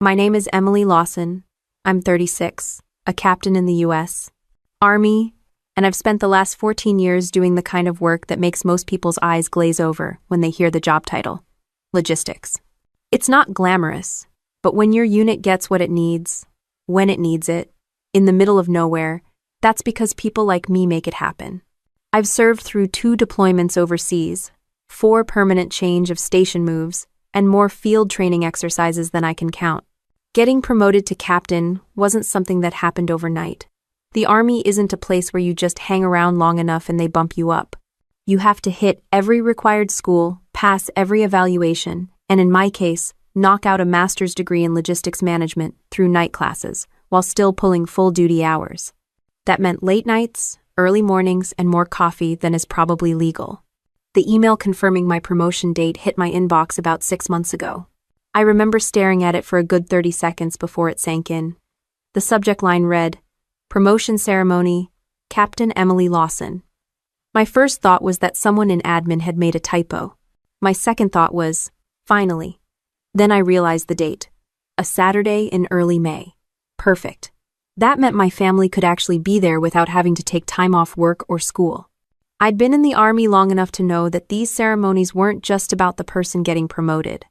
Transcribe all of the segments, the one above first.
My name is Emily Lawson. I'm 36, a captain in the U.S. Army, and I've spent the last 14 years doing the kind of work that makes most people's eyes glaze over when they hear the job title: logistics. It's not glamorous, but when your unit gets what it needs, when it needs it, in the middle of nowhere, that's because people like me make it happen. I've served through 2 deployments overseas, 4 permanent change of station moves, and more field training exercises than I can count. Getting promoted to captain wasn't something that happened overnight. The Army isn't a place where you just hang around long enough and they bump you up. You have to hit every required school, pass every evaluation, and in my case, knock out a master's degree in logistics management through night classes, while still pulling full-duty hours. That meant late nights, early mornings, and more coffee than is probably legal. The email confirming my promotion date hit my inbox about 6 months ago. I remember staring at it for a good 30 seconds before it sank in. The subject line read, "Promotion Ceremony, Captain Emily Lawson." My first thought was that someone in admin had made a typo. My second thought was, finally. Then I realized the date. A Saturday in early May. Perfect. That meant my family could actually be there without having to take time off work or school. I'd been in the Army long enough to know that these ceremonies weren't just about the person getting promoted.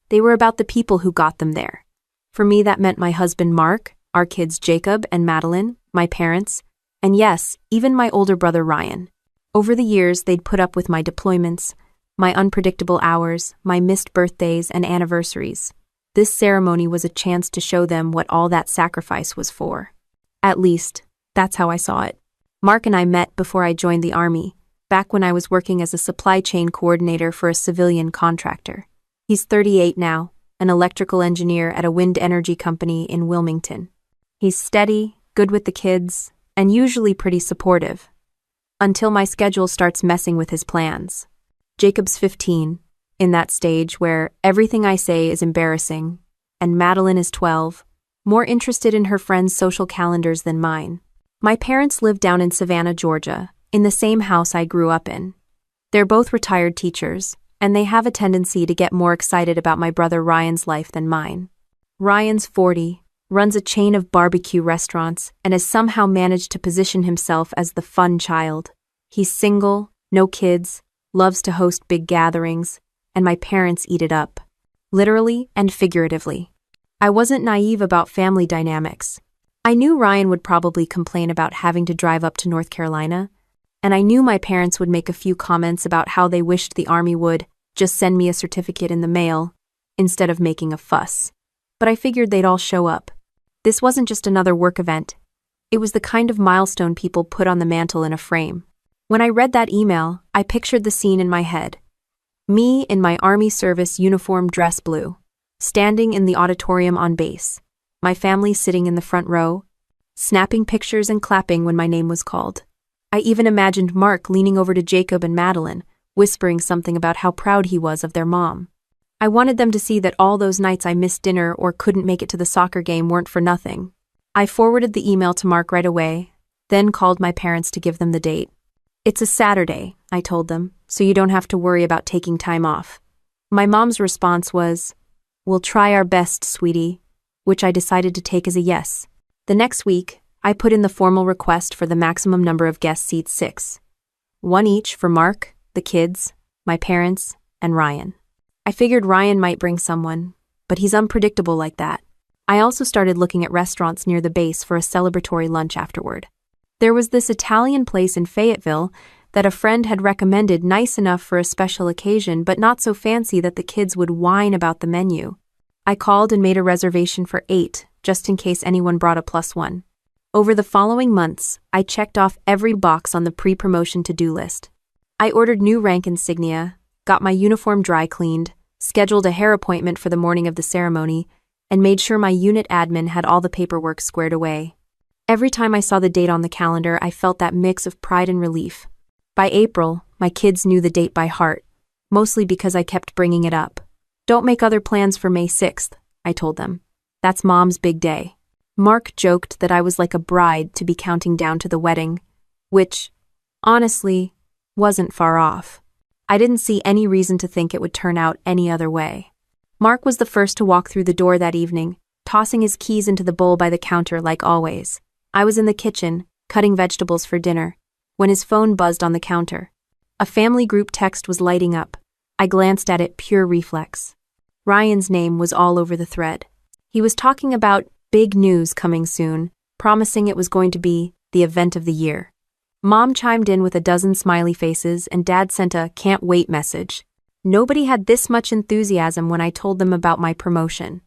They were about the people who got them there. For me, that meant my husband Mark, our kids Jacob and Madeline, my parents, and yes, even my older brother Ryan. Over the years, they'd put up with my deployments, my unpredictable hours, my missed birthdays and anniversaries. This ceremony was a chance to show them what all that sacrifice was for. At least, that's how I saw it. Mark and I met before I joined the Army, back when I was working as a supply chain coordinator for a civilian contractor. He's 38 now, an electrical engineer at a wind energy company in Wilmington. He's steady, good with the kids, and usually pretty supportive. Until my schedule starts messing with his plans. Jacob's 15, in that stage where everything I say is embarrassing, and Madeline is 12, more interested in her friends' social calendars than mine. My parents live down in Savannah, Georgia, in the same house I grew up in. They're both retired teachers, and they have a tendency to get more excited about my brother Ryan's life than mine. Ryan's 40, runs a chain of barbecue restaurants, and has somehow managed to position himself as the fun child. He's single, no kids, loves to host big gatherings, and my parents eat it up. Literally and figuratively. I wasn't naive about family dynamics. I knew Ryan would probably complain about having to drive up to North Carolina, and I knew my parents would make a few comments about how they wished the Army would just send me a certificate in the mail, instead of making a fuss. But I figured they'd all show up. This wasn't just another work event. It was the kind of milestone people put on the mantle in a frame. When I read that email, I pictured the scene in my head. Me in my Army service uniform dress blue, standing in the auditorium on base, my family sitting in the front row, snapping pictures and clapping when my name was called. I even imagined Mark leaning over to Jacob and Madeline, whispering something about how proud he was of their mom. I wanted them to see that all those nights I missed dinner or couldn't make it to the soccer game weren't for nothing. I forwarded the email to Mark right away, then called my parents to give them the date. "It's a Saturday," I told them, "so you don't have to worry about taking time off." My mom's response was, "We'll try our best, sweetie," which I decided to take as a yes. The next week, I put in the formal request for the maximum number of guest seats 6. 1 each for Mark, the kids, my parents, and Ryan. I figured Ryan might bring someone, but he's unpredictable like that. I also started looking at restaurants near the base for a celebratory lunch afterward. There was this Italian place in Fayetteville that a friend had recommended, nice enough for a special occasion, but not so fancy that the kids would whine about the menu. I called and made a reservation for 8, just in case anyone brought a +1. Over the following months, I checked off every box on the pre-promotion to-do list. I ordered new rank insignia, got my uniform dry cleaned, scheduled a hair appointment for the morning of the ceremony, and made sure my unit admin had all the paperwork squared away. Every time I saw the date on the calendar, I felt that mix of pride and relief. By April, my kids knew the date by heart, mostly because I kept bringing it up. "Don't make other plans for May 6th, I told them. "That's Mom's big day." Mark joked that I was like a bride to be counting down to the wedding, which, honestly, wasn't far off. I didn't see any reason to think it would turn out any other way. Mark was the first to walk through the door that evening, tossing his keys into the bowl by the counter like always. I was in the kitchen, cutting vegetables for dinner, when his phone buzzed on the counter. A family group text was lighting up. I glanced at it, pure reflex. Ryan's name was all over the thread. He was talking about big news coming soon, promising it was going to be the event of the year. Mom chimed in with a dozen smiley faces, and Dad sent a can't wait message. Nobody had this much enthusiasm when I told them about my promotion.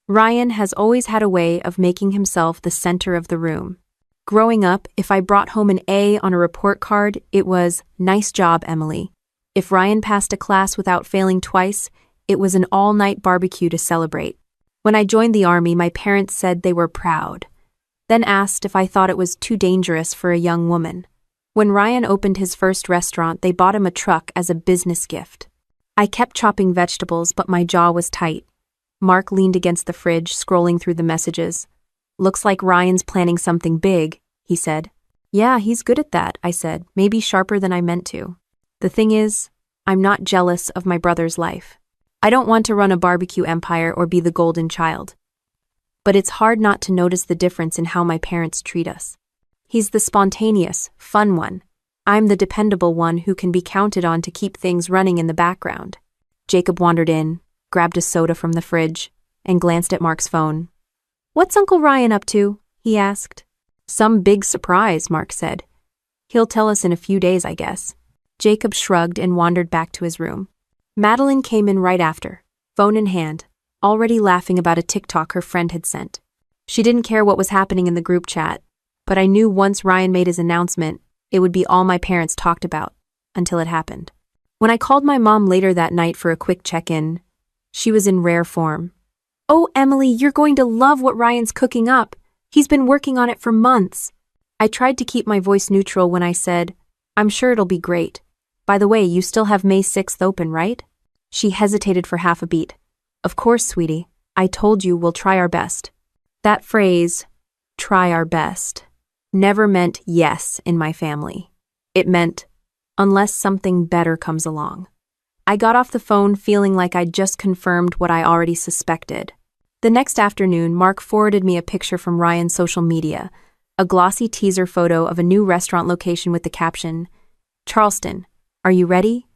Ryan has always had a way of making himself the center of the room. Growing up, if I brought home an A on a report card, it was, "Nice job, Emily." If Ryan passed a class without failing twice, it was an all-night barbecue to celebrate. When I joined the Army, my parents said they were proud, then asked if I thought it was too dangerous for a young woman. When Ryan opened his first restaurant, they bought him a truck as a business gift. I kept chopping vegetables, but my jaw was tight. Mark leaned against the fridge, scrolling through the messages. "Looks like Ryan's planning something big," he said. "Yeah, he's good at that," I said, maybe sharper than I meant to. The thing is, I'm not jealous of my brother's life. I don't want to run a barbecue empire or be the golden child. But it's hard not to notice the difference in how my parents treat us. He's the spontaneous, fun one. I'm the dependable one who can be counted on to keep things running in the background. Jacob wandered in, grabbed a soda from the fridge, and glanced at Mark's phone. "What's Uncle Ryan up to?" he asked. "Some big surprise," Mark said. "He'll tell us in a few days, I guess." Jacob shrugged and wandered back to his room. Madeline came in right after, phone in hand, already laughing about a TikTok her friend had sent. She didn't care what was happening in the group chat, but I knew once Ryan made his announcement, it would be all my parents talked about, until it happened. When I called my mom later that night for a quick check-in, she was in rare form. "Oh, Emily, you're going to love what Ryan's cooking up. He's been working on it for months." I tried to keep my voice neutral when I said, "I'm sure it'll be great. By the way, you still have May 6th open, right?" She hesitated for half a beat. "Of course, sweetie. I told you we'll try our best." That phrase, "try our best," never meant yes in my family. It meant, unless something better comes along. I got off the phone feeling like I'd just confirmed what I already suspected. The next afternoon, Mark forwarded me a picture from Ryan's social media, a glossy teaser photo of a new restaurant location with the caption, "Charleston, are you ready?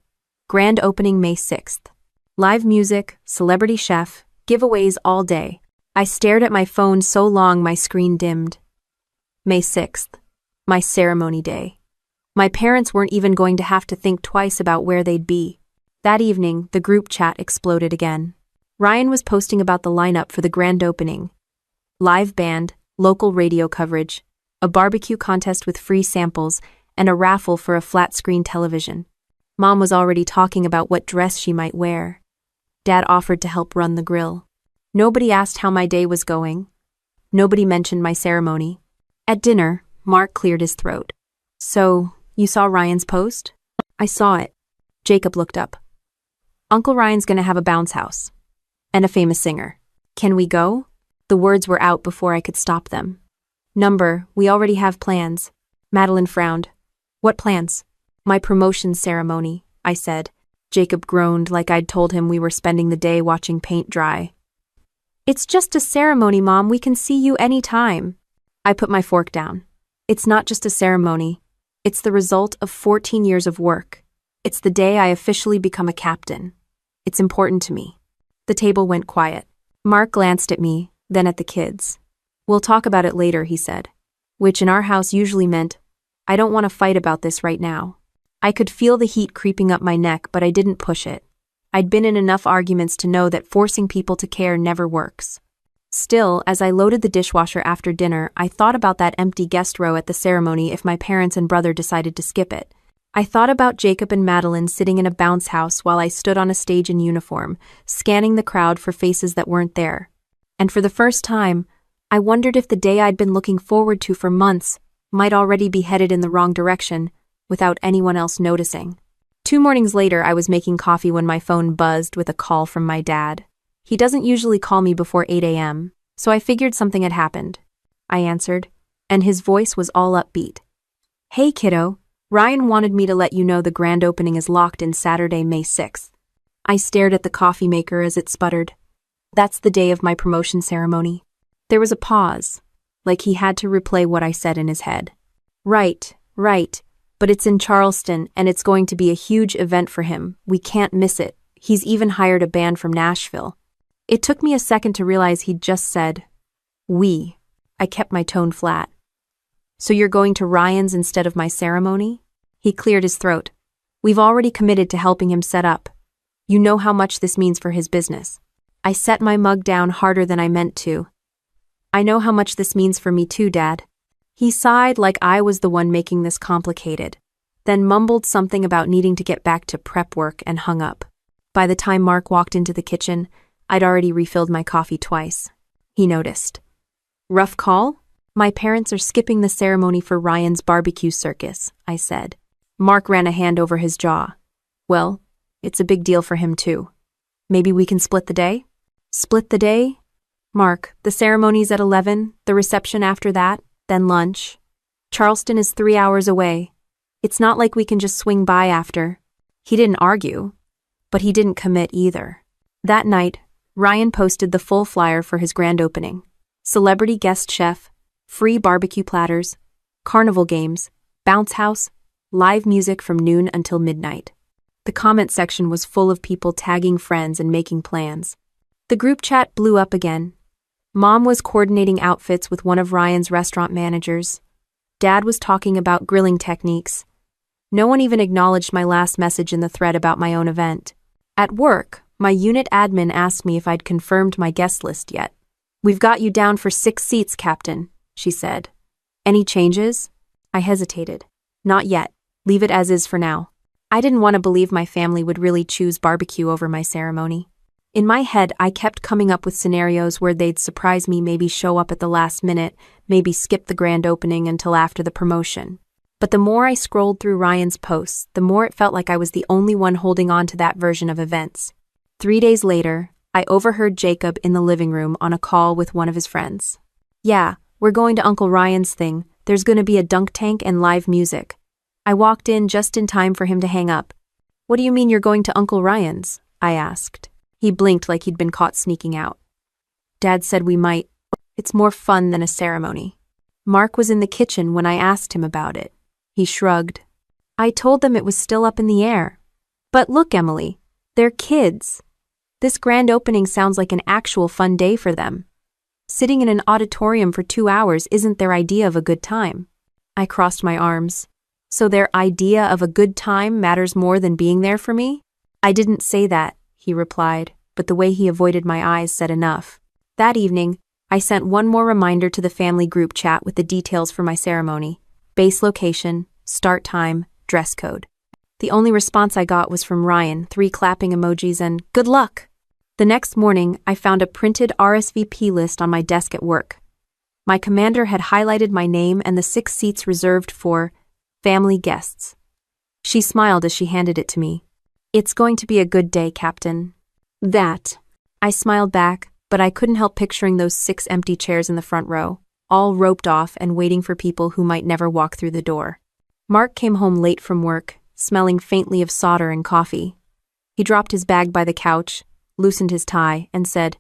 Grand opening May 6th. Live music, celebrity chef, giveaways all day." I stared at my phone so long my screen dimmed. May 6th, my ceremony day. My parents weren't even going to have to think twice about where they'd be. That evening, the group chat exploded again. Ryan was posting about the lineup for the grand opening. Live band, local radio coverage, a barbecue contest with free samples, and a raffle for a flat-screen television. Mom was already talking about what dress she might wear. Dad offered to help run the grill. Nobody asked how my day was going. Nobody mentioned my ceremony. At dinner, Mark cleared his throat. "So, you saw Ryan's post?" "I saw it." Jacob looked up. "Uncle Ryan's gonna have a bounce house. And a famous singer. Can we go?" The words were out before I could stop them. We already have plans." Madeline frowned. "What plans?" "My promotion ceremony," I said. Jacob groaned like I'd told him we were spending the day watching paint dry. "It's just a ceremony, Mom. We can see you any time." I put my fork down. "It's not just a ceremony. It's the result of 14 years of work. It's the day I officially become a captain. It's important to me." The table went quiet. Mark glanced at me, then at the kids. "We'll talk about it later," he said, which in our house usually meant, "I don't want to fight about this right now." I could feel the heat creeping up my neck, but I didn't push it. I'd been in enough arguments to know that forcing people to care never works. Still, as I loaded the dishwasher after dinner, I thought about that empty guest row at the ceremony if my parents and brother decided to skip it. I thought about Jacob and Madeline sitting in a bounce house while I stood on a stage in uniform, scanning the crowd for faces that weren't there. And for the first time, I wondered if the day I'd been looking forward to for months might already be headed in the wrong direction, without anyone else noticing. 2 mornings later, I was making coffee when my phone buzzed with a call from my dad. He doesn't usually call me before 8 a.m., so I figured something had happened. I answered, and his voice was all upbeat. "Hey, kiddo. Ryan wanted me to let you know the grand opening is locked in Saturday, May 6th. I stared at the coffee maker as it sputtered. "That's the day of my promotion ceremony." There was a pause, like he had to replay what I said in his head. Right, but it's in Charleston and it's going to be a huge event for him. We can't miss it. He's even hired a band from Nashville. It took me a second to realize he'd just said, we. I kept my tone flat. So you're going to Ryan's instead of my ceremony? He cleared his throat. We've already committed to helping him set up. You know how much this means for his business. I set my mug down harder than I meant to. I know how much this means for me too, Dad. He sighed like I was the one making this complicated, then mumbled something about needing to get back to prep work and hung up. By the time Mark walked into the kitchen, I'd already refilled my coffee twice. He noticed. Rough call? My parents are skipping the ceremony for Ryan's barbecue circus, I said. Mark ran a hand over his jaw. Well, it's a big deal for him too. Maybe we can split the day? Split the day? Mark, the ceremony's at 11, the reception after that, then lunch. Charleston is 3 hours away. It's not like we can just swing by after. He didn't argue, but he didn't commit either. That night, Ryan posted the full flyer for his grand opening. Celebrity guest chef, free barbecue platters, carnival games, bounce house, live music from noon until midnight. The comment section was full of people tagging friends and making plans. The group chat blew up again. Mom was coordinating outfits with one of Ryan's restaurant managers. Dad was talking about grilling techniques. No one even acknowledged my last message in the thread about my own event. At work, my unit admin asked me if I'd confirmed my guest list yet. We've got you down for 6 seats, Captain, she said. Any changes? I hesitated. Not yet. Leave it as is for now. I didn't want to believe my family would really choose barbecue over my ceremony. In my head, I kept coming up with scenarios where they'd surprise me, maybe show up at the last minute, maybe skip the grand opening until after the promotion. But the more I scrolled through Ryan's posts, the more it felt like I was the only one holding on to that version of events. 3 days later, I overheard Jacob in the living room on a call with one of his friends. Yeah, we're going to Uncle Ryan's thing. There's going to be a dunk tank and live music. I walked in just in time for him to hang up. What do you mean you're going to Uncle Ryan's? I asked. He blinked like he'd been caught sneaking out. Dad said we might. It's more fun than a ceremony. Mark was in the kitchen when I asked him about it. He shrugged. I told them it was still up in the air. But look, Emily, they're kids. This grand opening sounds like an actual fun day for them. Sitting in an auditorium for 2 hours isn't their idea of a good time. I crossed my arms. So their idea of a good time matters more than being there for me? I didn't say that, he replied, but the way he avoided my eyes said enough. That evening, I sent one more reminder to the family group chat with the details for my ceremony: base location, start time, dress code. The only response I got was from Ryan, 3 clapping emojis and good luck. The next morning, I found a printed RSVP list on my desk at work. My commander had highlighted my name and the 6 seats reserved for family guests. She smiled as she handed it to me. It's going to be a good day, Captain. That. I smiled back, but I couldn't help picturing those 6 empty chairs in the front row, all roped off and waiting for people who might never walk through the door. Mark came home late from work, smelling faintly of solder and coffee. He dropped his bag by the couch, loosened his tie, and said,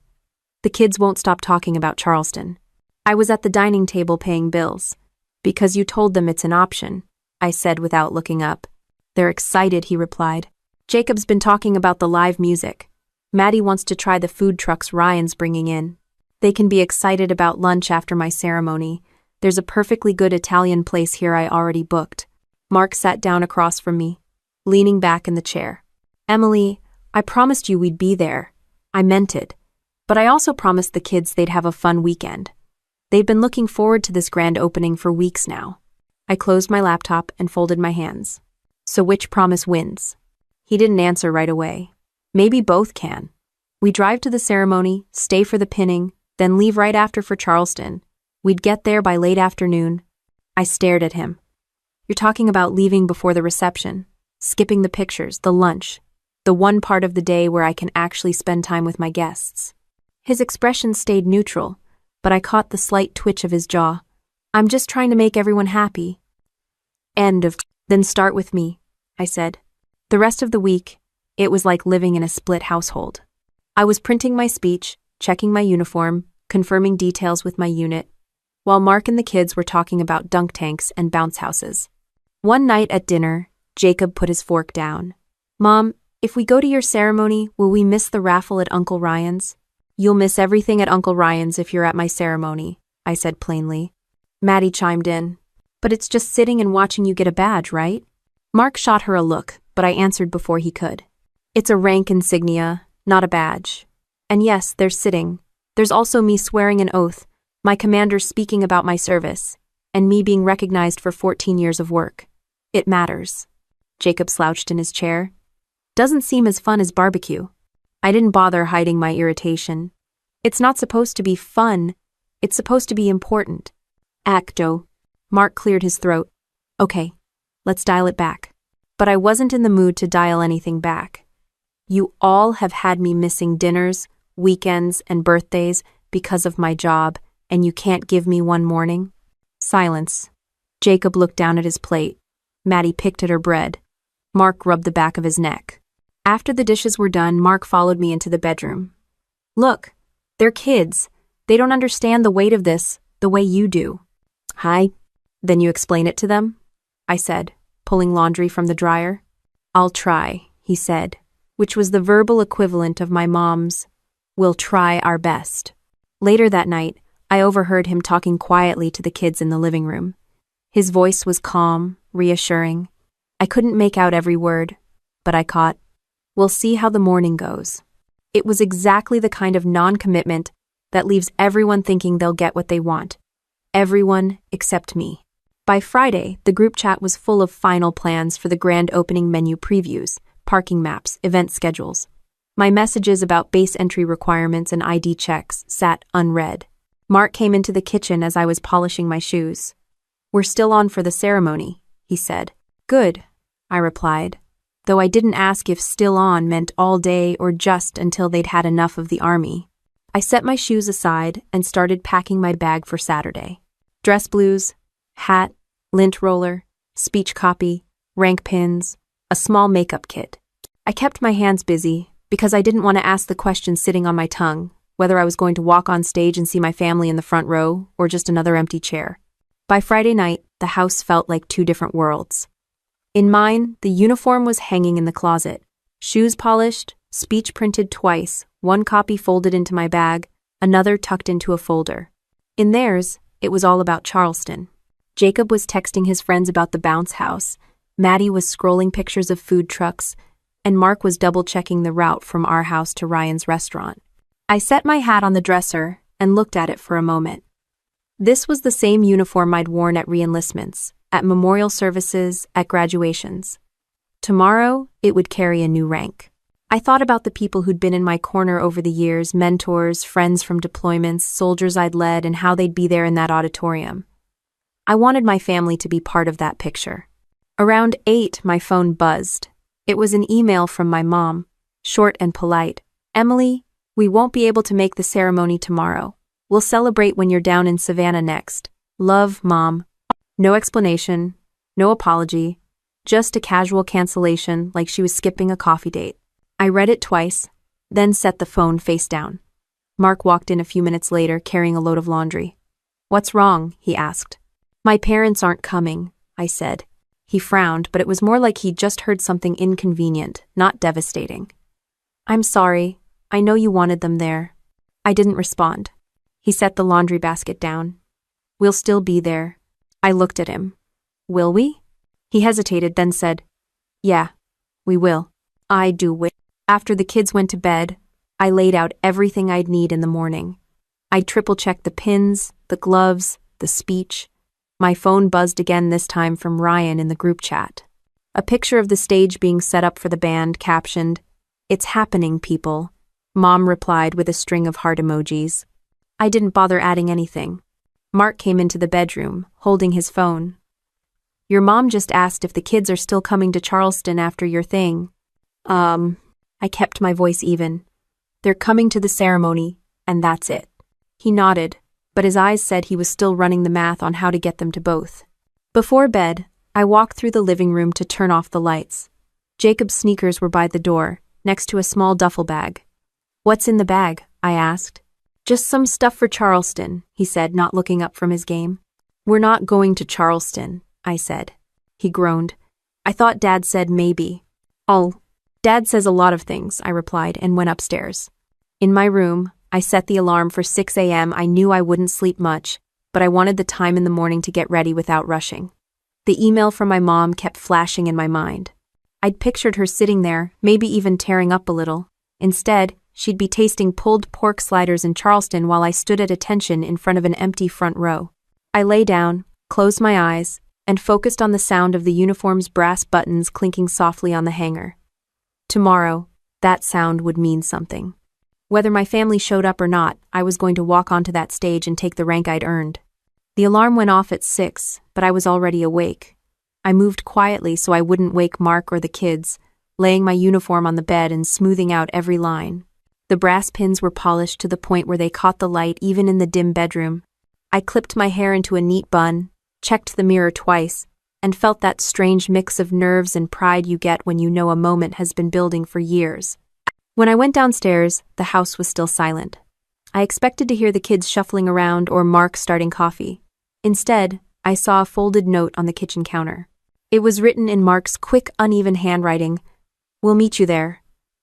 "The kids won't stop talking about Charleston." I was at the dining table paying bills. "Because you told them it's an option," I said without looking up. "They're excited," he replied. "Jacob's been talking about the live music. Maddie wants to try the food trucks Ryan's bringing in. They can be excited about lunch after my ceremony. There's a perfectly good Italian place here I already booked." Mark sat down across from me, leaning back in the chair. "Emily, I promised you we'd be there. I meant it. But I also promised the kids they'd have a fun weekend. They've been looking forward to this grand opening for weeks now." I closed my laptop and folded my hands. So which promise wins? He didn't answer right away. Maybe both can. We drive to the ceremony, stay for the pinning, then leave right after for Charleston. We'd get there by late afternoon. I stared at him. "You're talking about leaving before the reception, skipping the pictures, the lunch, the one part of the day where I can actually spend time with my guests." His expression stayed neutral, but I caught the slight twitch of his jaw. "I'm just trying to make everyone happy." Then start with me," I said. The rest of the week, it was like living in a split household. I was printing my speech, checking my uniform, confirming details with my unit, while Mark and the kids were talking about dunk tanks and bounce houses. One night at dinner, Jacob put his fork down. "Mom, if we go to your ceremony, will we miss the raffle at Uncle Ryan's?" "You'll miss everything at Uncle Ryan's if you're at my ceremony," I said plainly. Maddie chimed in. "But it's just sitting and watching you get a badge, right?" Mark shot her a look, but I answered before he could. "It's a rank insignia, not a badge. And yes, there's sitting. There's also me swearing an oath, my commander speaking about my service, and me being recognized for 14 years of work. It matters." Jacob slouched in his chair. "Doesn't seem as fun as barbecue." I didn't bother hiding my irritation. It's not supposed to be fun. It's supposed to be important. "Acto." Mark cleared his throat. "Okay, let's dial it back." But I wasn't in the mood to dial anything back. You all have had me missing dinners, weekends, and birthdays because of my job, and you can't give me one morning? Silence. Jacob looked down at his plate. Maddie picked at her bread. Mark rubbed the back of his neck. After the dishes were done, Mark followed me into the bedroom. "Look, they're kids. They don't understand the weight of this the way you do." "Hi. Then you explain it to them?" I said, pulling laundry from the dryer. "I'll try," he said, which was the verbal equivalent of my mom's, "We'll try our best." Later that night, I overheard him talking quietly to the kids in the living room. His voice was calm, reassuring. I couldn't make out every word, but I caught, "We'll see how the morning goes." It was exactly the kind of non-commitment that leaves everyone thinking they'll get what they want. Everyone except me. By Friday, the group chat was full of final plans for the grand opening menu previews, parking maps, event schedules. My messages about base entry requirements and ID checks sat unread. Mark came into the kitchen as I was polishing my shoes. "We're still on for the ceremony," he said. "Good," I replied, though I didn't ask if still on meant all day or just until they'd had enough of the army. I set my shoes aside and started packing my bag for Saturday. Dress blues, hat, lint roller, speech copy, rank pins, a small makeup kit. I kept my hands busy because I didn't want to ask the question sitting on my tongue, whether I was going to walk on stage and see my family in the front row or just another empty chair. By Friday night, the house felt like two different worlds. In mine, the uniform was hanging in the closet, shoes polished, speech printed twice, one copy folded into my bag, another tucked into a folder. In theirs, it was all about Charleston. Jacob was texting his friends about the bounce house, Maddie was scrolling pictures of food trucks, and Mark was double-checking the route from our house to Ryan's restaurant. I set my hat on the dresser and looked at it for a moment. This was the same uniform I'd worn at re-enlistments, at memorial services, at graduations. Tomorrow, it would carry a new rank. I thought about the people who'd been in my corner over the years, mentors, friends from deployments, soldiers I'd led, and how they'd be there in that auditorium. I wanted my family to be part of that picture. Around 8, my phone buzzed. It was an email from my mom, short and polite. "Emily, we won't be able to make the ceremony tomorrow. We'll celebrate when you're down in Savannah next. Love, Mom." No explanation, no apology, just a casual cancellation like she was skipping a coffee date. I read it twice, then set the phone face down. Mark walked in a few minutes later carrying a load of laundry. "What's wrong?" he asked. "My parents aren't coming," I said. He frowned, but it was more like he'd just heard something inconvenient, not devastating. "I'm sorry. I know you wanted them there." I didn't respond. He set the laundry basket down. "We'll still be there." I looked at him. "Will we?" He hesitated, then said, "Yeah, we will." I do wish. After the kids went to bed, I laid out everything I'd need in the morning. I'd triple-checked the pins, the gloves, the speech. My phone buzzed again, this time from Ryan in the group chat. A picture of the stage being set up for the band captioned, "It's happening, people." Mom replied with a string of heart emojis. I didn't bother adding anything. Mark came into the bedroom, holding his phone. "Your mom just asked if the kids are still coming to Charleston after your thing." I kept my voice even. "They're coming to the ceremony, and that's it." He nodded, but his eyes said he was still running the math on how to get them to both. Before bed, I walked through the living room to turn off the lights. Jacob's sneakers were by the door, next to a small duffel bag. "What's in the bag?" I asked. Just some stuff for Charleston, he said, not looking up from his game. We're not going to Charleston, I said. He groaned. I thought Dad said maybe. Oh, Dad says a lot of things, I replied and went upstairs. In my room, I set the alarm for 6 a.m. I knew I wouldn't sleep much, but I wanted the time in the morning to get ready without rushing. The email from my mom kept flashing in my mind. I'd pictured her sitting there, maybe even tearing up a little. Instead, she'd be tasting pulled pork sliders in Charleston while I stood at attention in front of an empty front row. I lay down, closed my eyes, and focused on the sound of the uniform's brass buttons clinking softly on the hanger. Tomorrow, that sound would mean something. Whether my family showed up or not, I was going to walk onto that stage and take the rank I'd earned. The alarm went off at 6, but I was already awake. I moved quietly so I wouldn't wake Mark or the kids, laying my uniform on the bed and smoothing out every line. The brass pins were polished to the point where they caught the light even in the dim bedroom. I clipped my hair into a neat bun, checked the mirror twice, and felt that strange mix of nerves and pride you get when you know a moment has been building for years. When I went downstairs, the house was still silent. I expected to hear the kids shuffling around or Mark starting coffee. Instead, I saw a folded note on the kitchen counter. It was written in Mark's quick, uneven handwriting. We'll meet you there.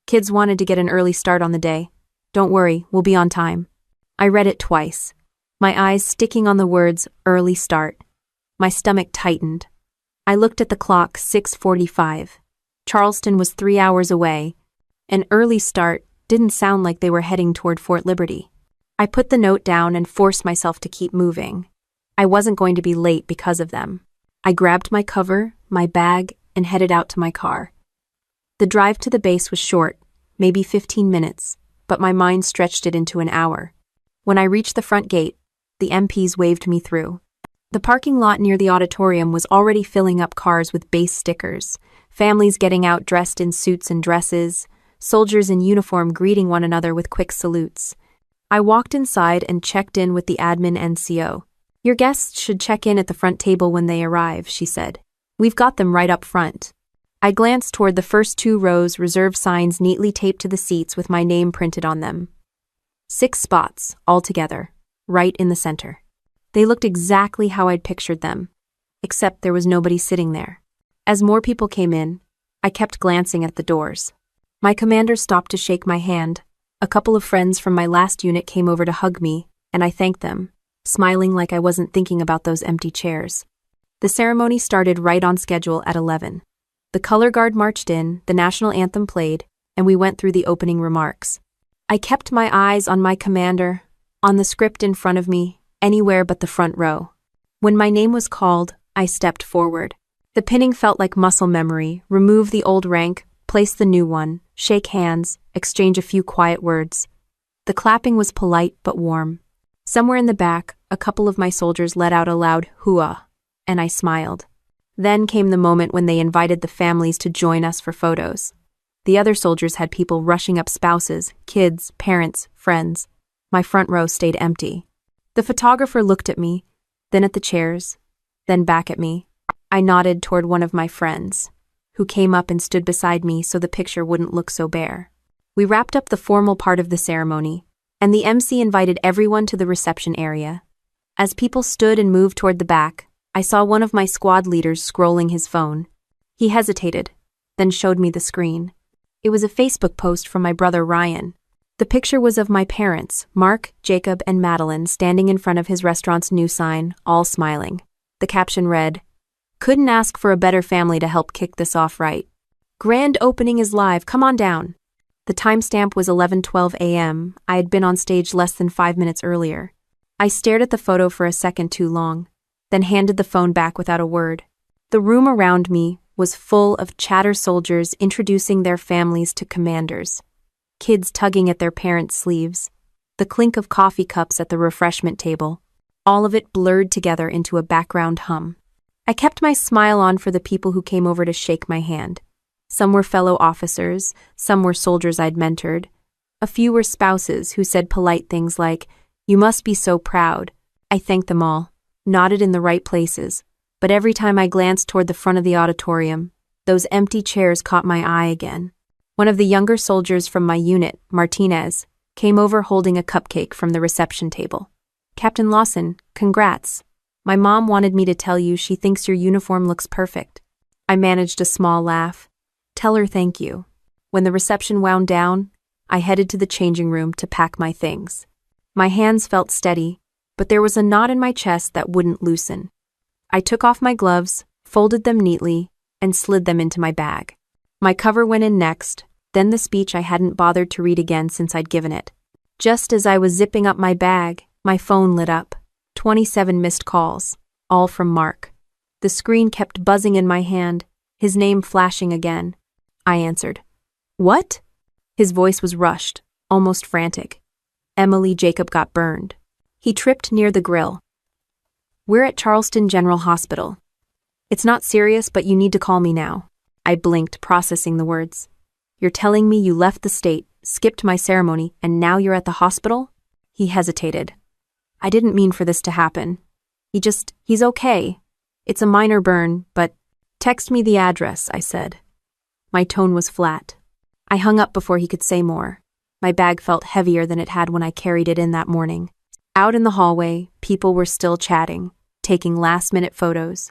Kids wanted to get an early start on the day. Don't worry, we'll be on time. I read it twice, my eyes sticking on the words early start. My stomach tightened. I looked at the clock, 6:45. Charleston was 3 hours away. An early start didn't sound like they were heading toward Fort Liberty. I put the note down and forced myself to keep moving. I wasn't going to be late because of them. I grabbed my cover, my bag, and headed out to my car. The drive to the base was short, maybe 15 minutes, but my mind stretched it into an hour. When I reached the front gate, the MPs waved me through. The parking lot near the auditorium was already filling up cars with base stickers, families getting out dressed in suits and dresses, soldiers in uniform greeting one another with quick salutes. I walked inside and checked in with the admin NCO. Your guests should check in at the front table when they arrive, she said. We've got them right up front. I glanced toward the first 2 rows, reserved signs neatly taped to the seats with my name printed on them. 6 spots, all together, right in the center. They looked exactly how I'd pictured them, except there was nobody sitting there. As more people came in, I kept glancing at the doors. My commander stopped to shake my hand. A couple of friends from my last unit came over to hug me, and I thanked them, smiling like I wasn't thinking about those empty chairs. The ceremony started right on schedule at 11. The color guard marched in, the national anthem played, and we went through the opening remarks. I kept my eyes on my commander, on the script in front of me, anywhere but the front row. When my name was called, I stepped forward. The pinning felt like muscle memory. Remove the old rank, place the new one, shake hands, exchange a few quiet words. The clapping was polite but warm. Somewhere in the back, a couple of my soldiers let out a loud hooah, and I smiled. Then came the moment when they invited the families to join us for photos. The other soldiers had people rushing up, spouses, kids, parents, friends. My front row stayed empty. The photographer looked at me, then at the chairs, then back at me. I nodded toward one of my friends, who came up and stood beside me so the picture wouldn't look so bare. We wrapped up the formal part of the ceremony, and the MC invited everyone to the reception area. As people stood and moved toward the back, I saw one of my squad leaders scrolling his phone. He hesitated, then showed me the screen. It was a Facebook post from my brother Ryan. The picture was of my parents, Mark, Jacob, and Madeline, standing in front of his restaurant's new sign, all smiling. The caption read, "Couldn't ask for a better family to help kick this off right. Grand opening is live, come on down." The timestamp was 11:12 a.m. I had been on stage less than 5 minutes earlier. I stared at the photo for a second too long, then handed the phone back without a word. The room around me was full of chatter soldiers introducing their families to commanders, kids tugging at their parents' sleeves, the clink of coffee cups at the refreshment table, all of it blurred together into a background hum. I kept my smile on for the people who came over to shake my hand. Some were fellow officers, some were soldiers I'd mentored. A few were spouses who said polite things like, "You must be so proud." I thanked them all, nodded in the right places, but every time I glanced toward the front of the auditorium, those empty chairs caught my eye again. One of the younger soldiers from my unit, Martinez, came over holding a cupcake from the reception table. "Captain Lawson, congrats. My mom wanted me to tell you she thinks your uniform looks perfect." I managed a small laugh. "Tell her thank you." When the reception wound down, I headed to the changing room to pack my things. My hands felt steady, but there was a knot in my chest that wouldn't loosen. I took off my gloves, folded them neatly, and slid them into my bag. My cover went in next, then the speech I hadn't bothered to read again since I'd given it. Just as I was zipping up my bag, my phone lit up. 27 missed calls, all from Mark. The screen kept buzzing in my hand, his name flashing again. I answered. "What?" His voice was rushed, almost frantic. "Emily Jacob got burned." He tripped near the grill. "We're at Charleston General Hospital. It's not serious, but you need to call me now." I blinked, processing the words. "You're telling me you left the state, skipped my ceremony, and now you're at the hospital?" He hesitated. "I didn't mean for this to happen. He's okay. It's a minor burn, but..." "Text me the address," I said. My tone was flat. I hung up before he could say more. My bag felt heavier than it had when I carried it in that morning. Out in the hallway, people were still chatting, taking last-minute photos.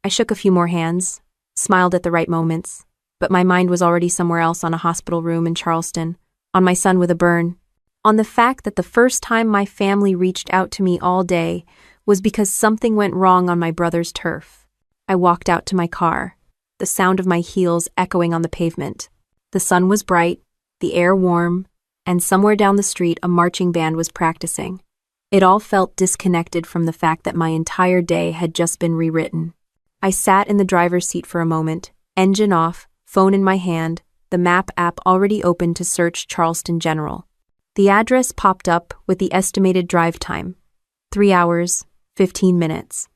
I shook a few more hands, smiled at the right moments, but my mind was already somewhere else, on a hospital room in Charleston, on my son with a burn, on the fact that the first time my family reached out to me all day was because something went wrong on my brother's turf. I walked out to my car, the sound of my heels echoing on the pavement. The sun was bright, the air warm, and somewhere down the street a marching band was practicing. It all felt disconnected from the fact that my entire day had just been rewritten. I sat in the driver's seat for a moment, engine off, phone in my hand, the map app already open to search Charleston General. The address popped up with the estimated drive time. 3 hours, 15 minutes.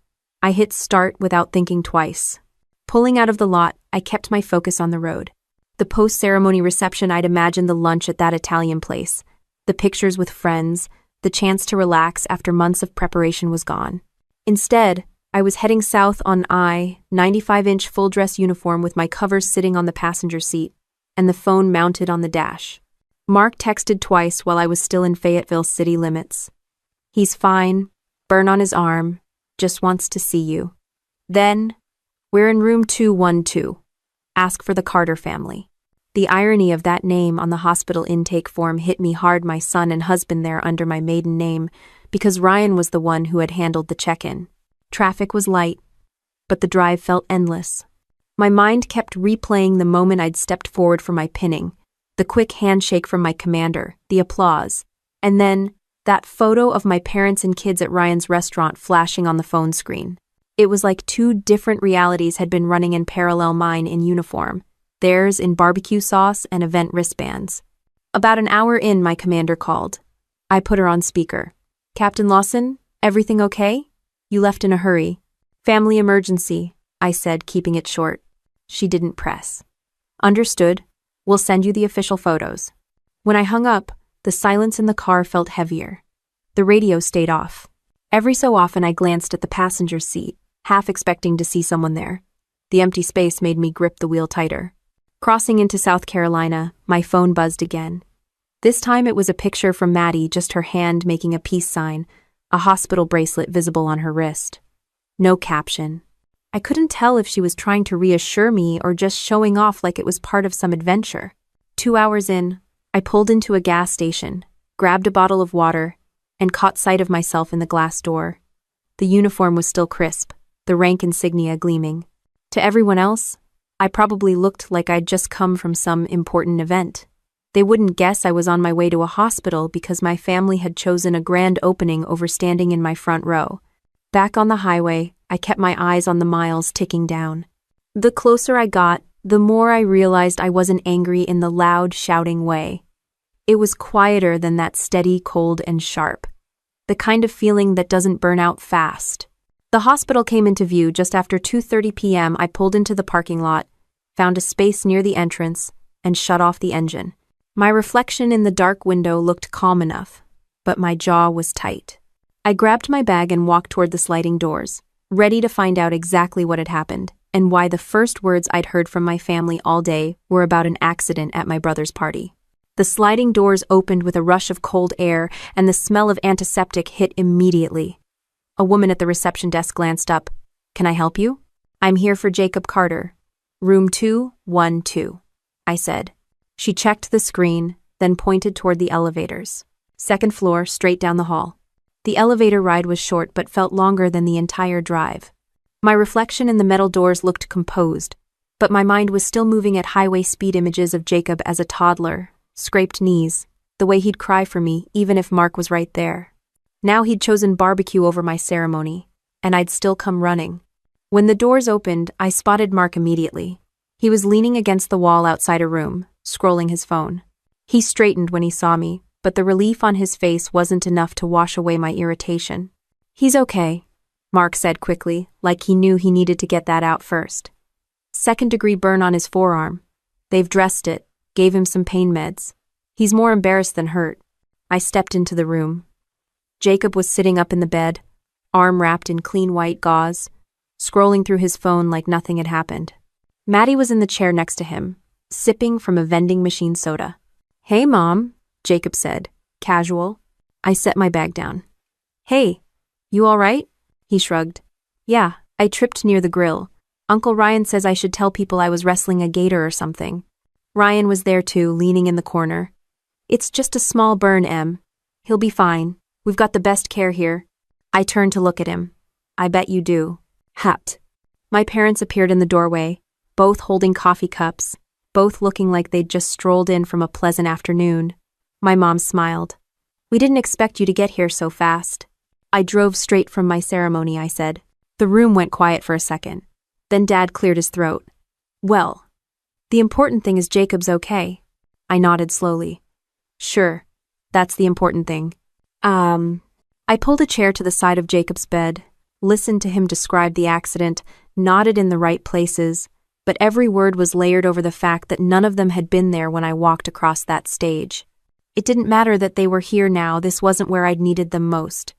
I hit start without thinking twice. Pulling out of the lot, I kept my focus on the road. The post-ceremony reception, I'd imagined the lunch at that Italian place. The pictures with friends, the chance to relax after months of preparation was gone. Instead, I was heading south on 95-inch full-dress uniform with my covers sitting on the passenger seat and the phone mounted on the dash. Mark texted twice while I was still in Fayetteville city limits. "He's fine, burn on his arm, just wants to see you." Then, "We're in room 212. Ask for the Carter family." The irony of that name on the hospital intake form hit me hard, my son and husband there under my maiden name, because Ryan was the one who had handled the check-in. Traffic was light, but the drive felt endless. My mind kept replaying the moment I'd stepped forward for my pinning, the quick handshake from my commander, the applause, and then that photo of my parents and kids at Ryan's restaurant flashing on the phone screen. It was like two different realities had been running in parallel, mine in uniform, theirs in barbecue sauce and event wristbands. About an hour in, my commander called. I put her on speaker. "Captain Lawson, everything okay? You left in a hurry." "Family emergency," I said, keeping it short. She didn't press. "Understood. We'll send you the official photos." When I hung up, the silence in the car felt heavier. The radio stayed off. Every so often I glanced at the passenger seat, half expecting to see someone there. The empty space made me grip the wheel tighter. Crossing into South Carolina, my phone buzzed again. This time it was a picture from Maddie, just her hand making a peace sign, a hospital bracelet visible on her wrist. No caption. I couldn't tell if she was trying to reassure me or just showing off like it was part of some adventure. 2 hours in, I pulled into a gas station, grabbed a bottle of water, and caught sight of myself in the glass door. The uniform was still crisp, the rank insignia gleaming. To everyone else, I probably looked like I'd just come from some important event. They wouldn't guess I was on my way to a hospital because my family had chosen a grand opening over standing in my front row. Back on the highway, I kept my eyes on the miles ticking down. The closer I got, the more I realized I wasn't angry in the loud, shouting way. It was quieter than that, steady, cold, and sharp. The kind of feeling that doesn't burn out fast. The hospital came into view just after 2:30 p.m. I pulled into the parking lot, found a space near the entrance, and shut off the engine. My reflection in the dark window looked calm enough, but my jaw was tight. I grabbed my bag and walked toward the sliding doors, ready to find out exactly what had happened and why the first words I'd heard from my family all day were about an accident at my brother's party. The sliding doors opened with a rush of cold air, and the smell of antiseptic hit immediately. A woman at the reception desk glanced up. "Can I help you?" "I'm here for Jacob Carter. Room 212, I said. She checked the screen, then pointed toward the elevators. Second floor, straight down the hall. The elevator ride was short but felt longer than the entire drive. My reflection in the metal doors looked composed, but my mind was still moving at highway speed images of Jacob as a toddler, scraped knees, the way he'd cry for me even if Mark was right there. Now he'd chosen barbecue over my ceremony, and I'd still come running. When the doors opened, I spotted Mark immediately. He was leaning against the wall outside a room, scrolling his phone. He straightened when he saw me, but the relief on his face wasn't enough to wash away my irritation. "He's okay," Mark said quickly, like he knew he needed to get that out first. "Second-degree burn on his forearm. They've dressed it, gave him some pain meds. He's more embarrassed than hurt." I stepped into the room. Jacob was sitting up in the bed, arm wrapped in clean white gauze, scrolling through his phone like nothing had happened. Maddie was in the chair next to him, sipping from a vending machine soda. "Hey, Mom," Jacob said, casual. I set my bag down. "Hey, you all right?" He shrugged. "Yeah, I tripped near the grill. Uncle Ryan says I should tell people I was wrestling a gator or something." Ryan was there too, leaning in the corner. "It's just a small burn, Em. He'll be fine. We've got the best care here." I turned to look at him. "I bet you do." Happed. My parents appeared in the doorway, both holding coffee cups, both looking like they'd just strolled in from a pleasant afternoon. My mom smiled. "We didn't expect you to get here so fast." "I drove straight from my ceremony," I said. The room went quiet for a second. Then Dad cleared his throat. "Well, the important thing is Jacob's okay." I nodded slowly. "Sure, that's the important thing." I pulled a chair to the side of Jacob's bed, listened to him describe the accident, nodded in the right places, but every word was layered over the fact that none of them had been there when I walked across that stage. It didn't matter that they were here now, this wasn't where I'd needed them most.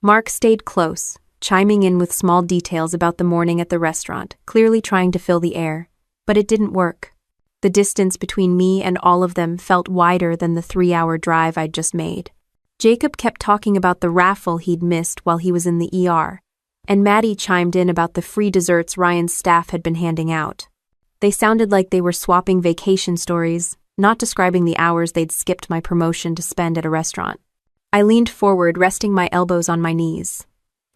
Mark stayed close, chiming in with small details about the morning at the restaurant, clearly trying to fill the air. But it didn't work. The distance between me and all of them felt wider than the 3-hour drive I'd just made. Jacob kept talking about the raffle he'd missed while he was in the ER, and Maddie chimed in about the free desserts Ryan's staff had been handing out. They sounded like they were swapping vacation stories, not describing the hours they'd skipped my promotion to spend at a restaurant. I leaned forward, resting my elbows on my knees.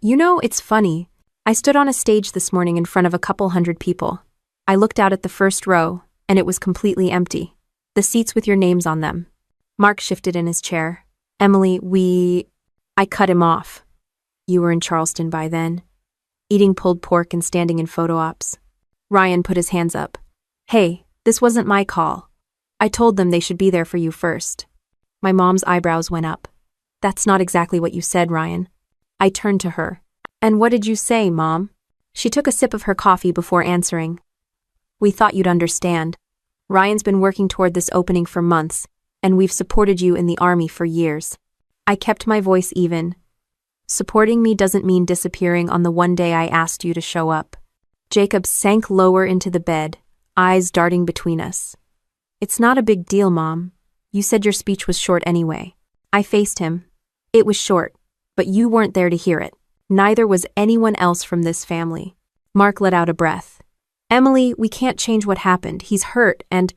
"You know, it's funny. I stood on a stage this morning in front of a couple hundred people. I looked out at the first row, and it was completely empty. The seats with your names on them." Mark shifted in his chair. "Emily, I cut him off." "You were in Charleston by then, eating pulled pork and standing in photo ops." Ryan put his hands up. "Hey, this wasn't my call. I told them they should be there for you first." My mom's eyebrows went up. "That's not exactly what you said, Ryan." I turned to her. "And what did you say, Mom?" She took a sip of her coffee before answering. "We thought you'd understand. Ryan's been working toward this opening for months, and we've supported you in the Army for years." I kept my voice even. "Supporting me doesn't mean disappearing on the one day I asked you to show up." Jacob sank lower into the bed, eyes darting between us. "It's not a big deal, Mom. You said your speech was short anyway." I faced him. "It was short, but you weren't there to hear it. Neither was anyone else from this family." Mark let out a breath. "Emily, we can't change what happened. He's hurt and—"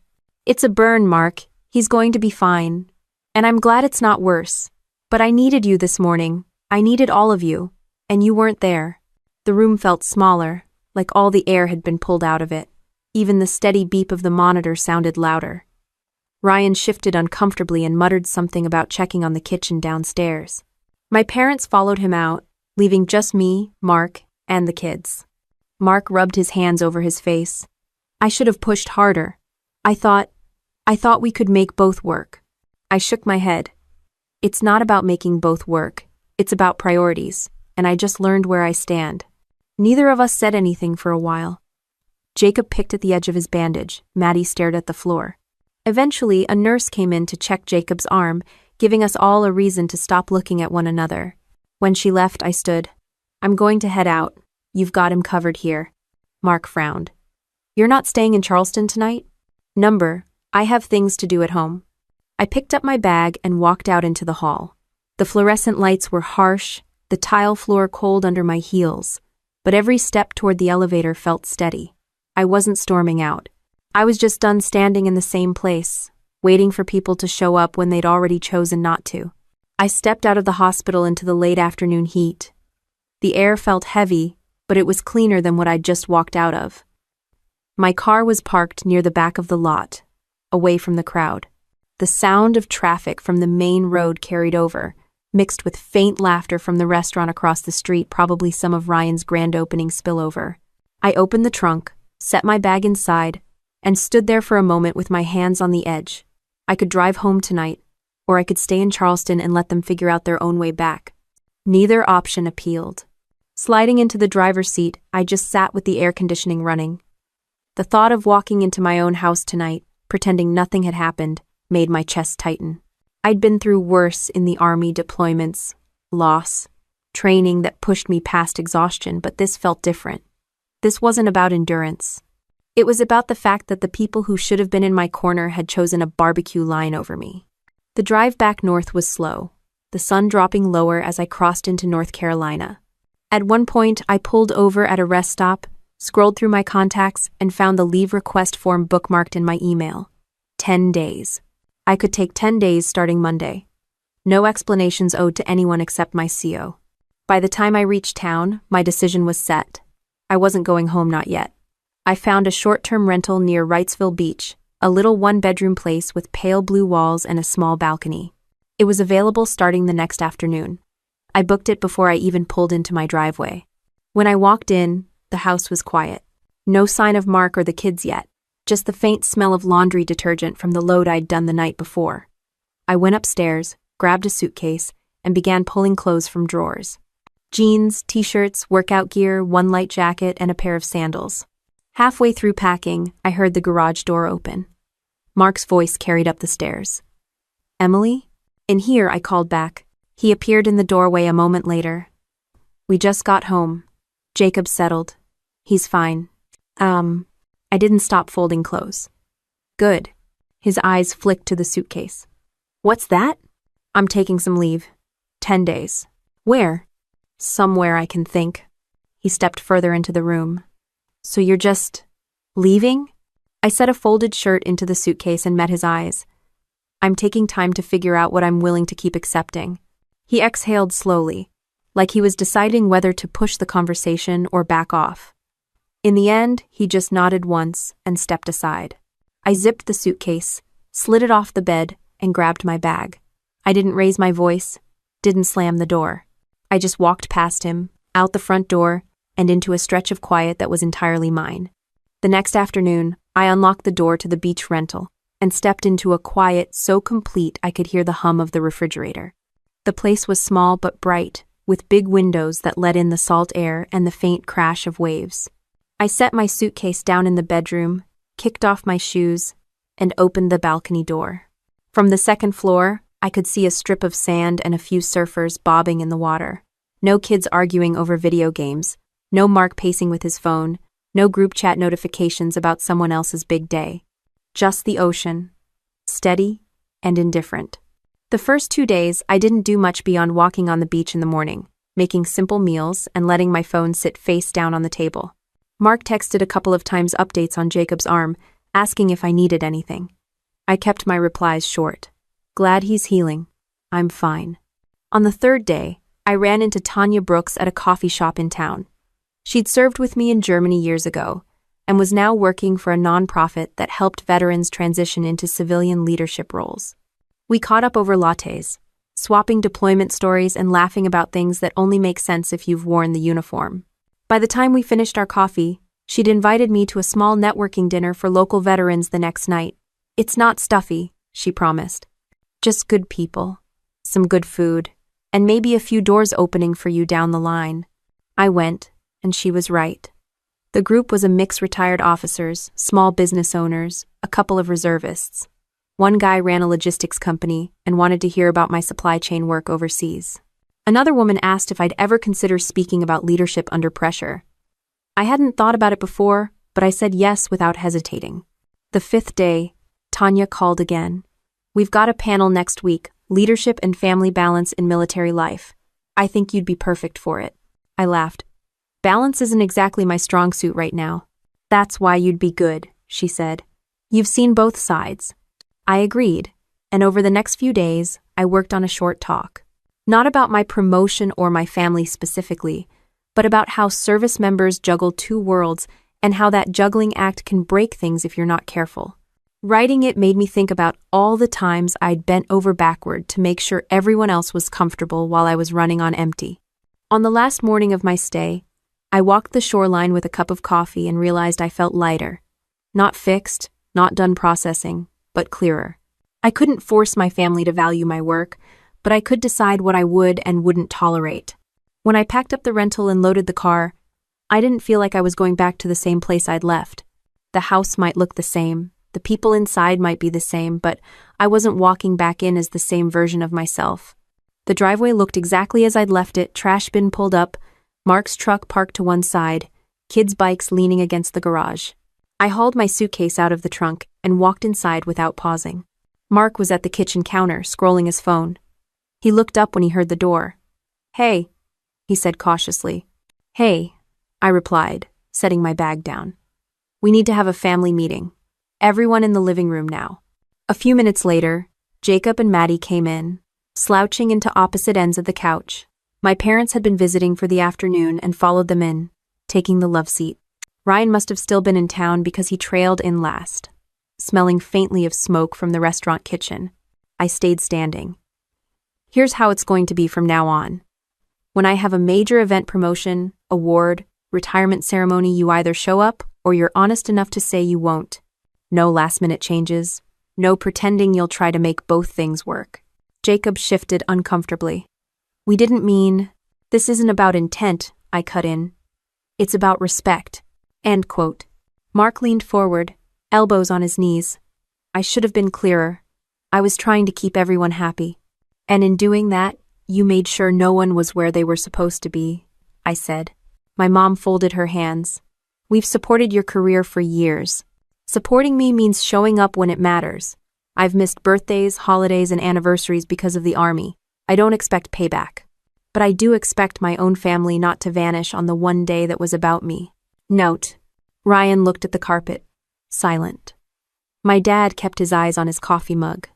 "It's a burn, Mark. He's going to be fine. And I'm glad it's not worse. But I needed you this morning. I needed all of you. And you weren't there." The room felt smaller, like all the air had been pulled out of it. Even the steady beep of the monitor sounded louder. Ryan shifted uncomfortably and muttered something about checking on the kitchen downstairs. My parents followed him out, leaving just me, Mark, and the kids. Mark rubbed his hands over his face. "I should have pushed harder. I thought we could make both work." I shook my head. "It's not about making both work. It's about priorities, and I just learned where I stand." Neither of us said anything for a while. Jacob picked at the edge of his bandage. Maddie stared at the floor. Eventually, a nurse came in to check Jacob's arm, giving us all a reason to stop looking at one another. When she left, I stood. "I'm going to head out. You've got him covered here." Mark frowned. "You're not staying in Charleston tonight?" "I have things to do at home." I picked up my bag and walked out into the hall. The fluorescent lights were harsh, the tile floor cold under my heels, but every step toward the elevator felt steady. I wasn't storming out. I was just done standing in the same place, waiting for people to show up when they'd already chosen not to. I stepped out of the hospital into the late afternoon heat. The air felt heavy, but it was cleaner than what I'd just walked out of. My car was parked near the back of the lot, away from the crowd. The sound of traffic from the main road carried over, mixed with faint laughter from the restaurant across the street, probably some of Ryan's grand opening spillover. I opened the trunk, set my bag inside, and stood there for a moment with my hands on the edge. I could drive home tonight, or I could stay in Charleston and let them figure out their own way back. Neither option appealed. Sliding into the driver's seat, I just sat with the air conditioning running. The thought of walking into my own house tonight, pretending nothing had happened, made my chest tighten. I'd been through worse in the army deployments, loss, training that pushed me past exhaustion, but this felt different. This wasn't about endurance. It was about the fact that the people who should have been in my corner had chosen a barbecue line over me. The drive back north was slow, the sun dropping lower as I crossed into North Carolina. At one point, I pulled over at a rest stop, scrolled through my contacts, and found the leave request form bookmarked in my email. 10 days. I could take 10 days starting Monday. No explanations owed to anyone except my CO. By the time I reached town, my decision was set. I wasn't going home, not yet. I found a short-term rental near Wrightsville Beach, a little one-bedroom place with pale blue walls and a small balcony. It was available starting the next afternoon. I booked it before I even pulled into my driveway. When I walked in, the house was quiet. No sign of Mark or the kids yet, just the faint smell of laundry detergent from the load I'd done the night before. I went upstairs, grabbed a suitcase, and began pulling clothes from drawers. Jeans, t-shirts, workout gear, one light jacket, and a pair of sandals. Halfway through packing, I heard the garage door open. Mark's voice carried up the stairs. "Emily?" "In here," I called back. He appeared in the doorway a moment later. "We just got home." Jacob settled. "He's fine." I didn't stop folding clothes. "Good." His eyes flicked to the suitcase. "What's that?" "I'm taking some leave. 10 days. "Where?" "Somewhere I can think." He stepped further into the room. "So you're just leaving?" I set a folded shirt into the suitcase and met his eyes. "I'm taking time to figure out what I'm willing to keep accepting." He exhaled slowly, like he was deciding whether to push the conversation or back off. In the end, he just nodded once and stepped aside. I zipped the suitcase, slid it off the bed, and grabbed my bag. I didn't raise my voice, didn't slam the door. I just walked past him, out the front door, and into a stretch of quiet that was entirely mine. The next afternoon, I unlocked the door to the beach rental and stepped into a quiet so complete I could hear the hum of the refrigerator. The place was small but bright, with big windows that let in the salt air and the faint crash of waves. I set my suitcase down in the bedroom, kicked off my shoes, and opened the balcony door. From the second floor, I could see a strip of sand and a few surfers bobbing in the water. No kids arguing over video games, no Mark pacing with his phone, no group chat notifications about someone else's big day. Just the ocean, steady and indifferent. The first 2 days, I didn't do much beyond walking on the beach in the morning, making simple meals and letting my phone sit face down on the table. Mark texted a couple of times updates on Jacob's arm, asking if I needed anything. I kept my replies short. "Glad he's healing. I'm fine." On the third day, I ran into Tanya Brooks at a coffee shop in town. She'd served with me in Germany years ago, and was now working for a nonprofit that helped veterans transition into civilian leadership roles. We caught up over lattes, swapping deployment stories and laughing about things that only make sense if you've worn the uniform. By the time we finished our coffee, she'd invited me to a small networking dinner for local veterans the next night. "It's not stuffy," she promised. "Just good people, some good food, and maybe a few doors opening for you down the line." I went, and she was right. The group was a mix: retired officers, small business owners, a couple of reservists. One guy ran a logistics company and wanted to hear about my supply chain work overseas. Another woman asked if I'd ever consider speaking about leadership under pressure. I hadn't thought about it before, but I said yes without hesitating. The fifth day, Tanya called again. We've got a panel next week, Leadership and Family Balance in Military Life. I think you'd be perfect for it. I laughed. Balance isn't exactly my strong suit right now. That's why you'd be good, she said. You've seen both sides. I agreed, and over the next few days, I worked on a short talk. Not about my promotion or my family specifically, but about how service members juggle two worlds and how that juggling act can break things if you're not careful. Writing it made me think about all the times I'd bent over backward to make sure everyone else was comfortable while I was running on empty. On the last morning of my stay, I walked the shoreline with a cup of coffee and realized I felt lighter. Not fixed, not done processing, but clearer. I couldn't force my family to value my work, but I could decide what I would and wouldn't tolerate. When I packed up the rental and loaded the car, I didn't feel like I was going back to the same place I'd left. The house might look the same, the people inside might be the same, but I wasn't walking back in as the same version of myself. The driveway looked exactly as I'd left it, trash bin pulled up, Mark's truck parked to one side, kids' bikes leaning against the garage. I hauled my suitcase out of the trunk and walked inside without pausing. Mark was at the kitchen counter, scrolling his phone. He looked up when he heard the door. "Hey," he said cautiously. "Hey," I replied, setting my bag down. "We need to have a family meeting. Everyone in the living room now." A few minutes later, Jacob and Maddie came in, slouching into opposite ends of the couch. My parents had been visiting for the afternoon and followed them in, taking the love seat. Ryan must have still been in town because he trailed in last, smelling faintly of smoke from the restaurant kitchen. I stayed standing. Here's how it's going to be from now on. When I have a major event promotion, award, retirement ceremony, you either show up or you're honest enough to say you won't. No last-minute changes. No pretending you'll try to make both things work. Jacob shifted uncomfortably. "We didn't mean, this isn't about intent," I cut in. "It's about respect." End quote. Mark leaned forward, elbows on his knees. I should have been clearer. I was trying to keep everyone happy. "And in doing that, you made sure no one was where they were supposed to be," I said. My mom folded her hands. "We've supported your career for years. Supporting me means showing up when it matters. I've missed birthdays, holidays, and anniversaries because of the Army. I don't expect payback. But I do expect my own family not to vanish on the one day that was about me." Note: Ryan looked at the carpet, silent. My dad kept his eyes on his coffee mug.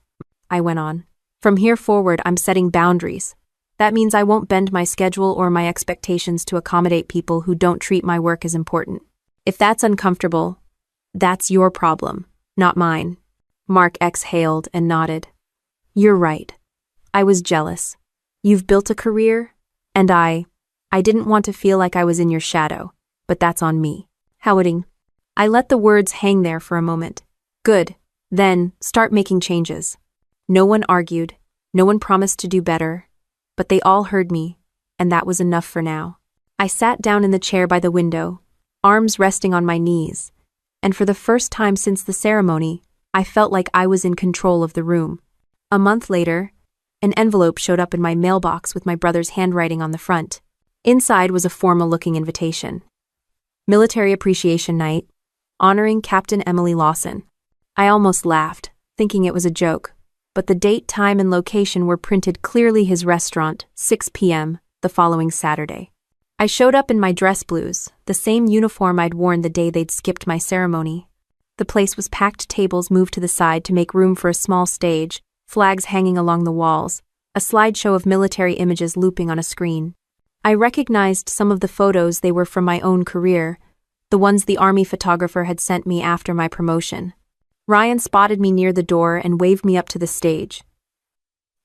I went on. "From here forward, I'm setting boundaries. That means I won't bend my schedule or my expectations to accommodate people who don't treat my work as important. If that's uncomfortable, that's your problem, not mine." Mark exhaled and nodded. "You're right. I was jealous. You've built a career, and I didn't want to feel like I was in your shadow, but that's on me." Howarding. I let the words hang there for a moment. Good. Then, start making changes. No one argued, no one promised to do better, but they all heard me, and that was enough for now. I sat down in the chair by the window, arms resting on my knees, and for the first time since the ceremony, I felt like I was in control of the room. A month later, an envelope showed up in my mailbox with my brother's handwriting on the front. Inside was a formal-looking invitation. Military Appreciation Night, honoring Captain Emily Lawson. I almost laughed, thinking it was a joke, but the date, time, and location were printed clearly: his restaurant, 6 p.m., the following Saturday. I showed up in my dress blues, the same uniform I'd worn the day they'd skipped my ceremony. The place was packed, tables moved to the side to make room for a small stage, flags hanging along the walls, a slideshow of military images looping on a screen. I recognized some of the photos. They were from my own career, the ones the Army photographer had sent me after my promotion. Ryan spotted me near the door and waved me up to the stage.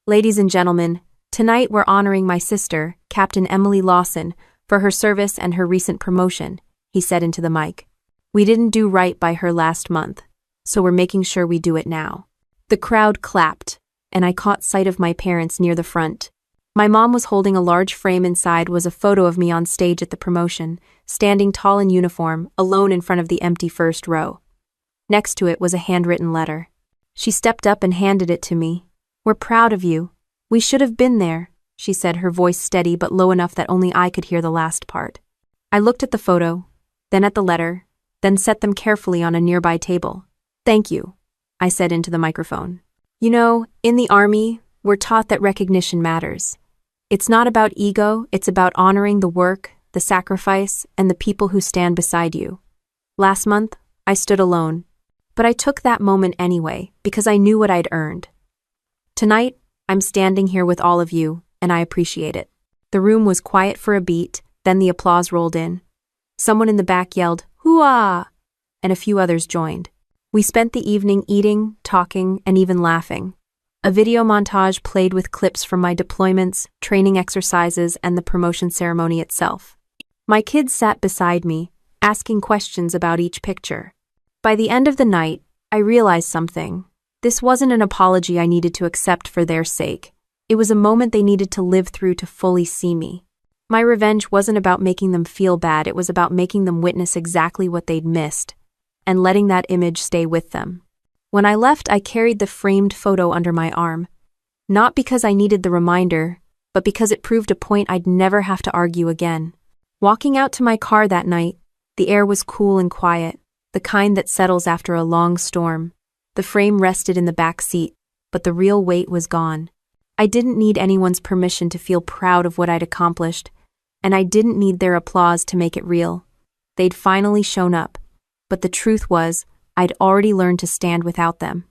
"Ladies and gentlemen, tonight we're honoring my sister, Captain Emily Lawson, for her service and her recent promotion," he said into the mic. "We didn't do right by her last month, so we're making sure we do it now." The crowd clapped, and I caught sight of my parents near the front. My mom was holding a large frame. Inside was a photo of me on stage at the promotion, standing tall in uniform, alone in front of the empty first row. Next to it was a handwritten letter. She stepped up and handed it to me. "We're proud of you. We should have been there," she said, her voice steady but low enough that only I could hear the last part. I looked at the photo, then at the letter, then set them carefully on a nearby table. "Thank you," I said into the microphone. You know, in the Army, we're taught that recognition matters. It's not about ego, it's about honoring the work, the sacrifice, and the people who stand beside you. Last month, I stood alone, but I took that moment anyway because I knew what I'd earned. Tonight, I'm standing here with all of you, and I appreciate it. The room was quiet for a beat, then the applause rolled in. Someone in the back yelled, "Hoo-ah!" and a few others joined. We spent the evening eating, talking, and even laughing. A video montage played with clips from my deployments, training exercises, and the promotion ceremony itself. My kids sat beside me, asking questions about each picture. By the end of the night, I realized something. This wasn't an apology I needed to accept for their sake. It was a moment they needed to live through to fully see me. My revenge wasn't about making them feel bad, it was about making them witness exactly what they'd missed, and letting that image stay with them. When I left, I carried the framed photo under my arm. Not because I needed the reminder, but because it proved a point I'd never have to argue again. Walking out to my car that night, the air was cool and quiet, the kind that settles after a long storm. The frame rested in the back seat, but the real weight was gone. I didn't need anyone's permission to feel proud of what I'd accomplished, and I didn't need their applause to make it real. They'd finally shown up, but the truth was, I'd already learned to stand without them.